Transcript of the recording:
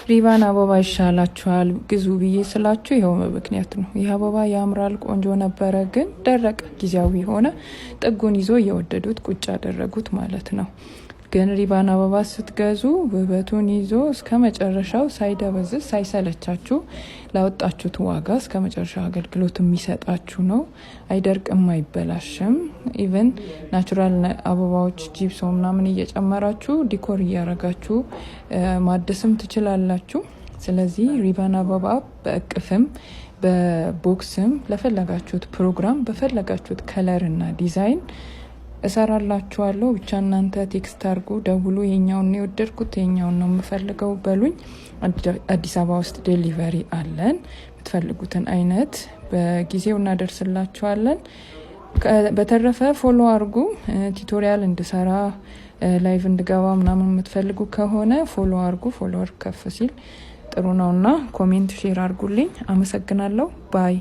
ሪባን አበባ ይሻላችኋል ግዙ ብዬ ስላችሁ ይሄው ምክንያት ነው። ይህ አበባ ያምራል፣ ቆንጆ ነበረ፣ ግን ደረቀ፣ ጊዜያዊ ሆነ። ጥጉን ይዞ እየወደዱት ቁጭ ያደረጉት ማለት ነው። ግን ሪባን አበባ ስትገዙ ውበቱን ይዞ እስከ መጨረሻው ሳይደበዝዝ ሳይሰለቻችሁ ላወጣችሁት ዋጋ እስከ መጨረሻው አገልግሎት የሚሰጣችሁ ነው። አይደርቅም፣ አይበላሽም። ኢቨን ናቹራል አበባዎች ጂፕሶ ምናምን እየጨመራችሁ ዲኮር እያረጋችሁ ማደስም ትችላላችሁ። ስለዚህ ሪባን አበባ በእቅፍም በቦክስም ለፈለጋችሁት ፕሮግራም በፈለጋችሁት ከለር እና ዲዛይን እሰራላችኋለሁ። ብቻ እናንተ ቴክስት አድርጉ፣ ደውሉ። የኛውን ነው የወደድኩት፣ የኛውን ነው የምፈልገው በሉኝ። አዲስ አበባ ውስጥ ዴሊቨሪ አለን። የምትፈልጉትን አይነት በጊዜው እናደርስላችኋለን። በተረፈ ፎሎ አድርጉ። ቱቶሪያል እንድሰራ ላይቭ እንድገባ ምናምን የምትፈልጉ ከሆነ ፎሎ አድርጉ። ፎሎወር ከፍ ሲል ጥሩ ነውና ኮሜንት ሼር አድርጉልኝ። አመሰግናለሁ። ባይ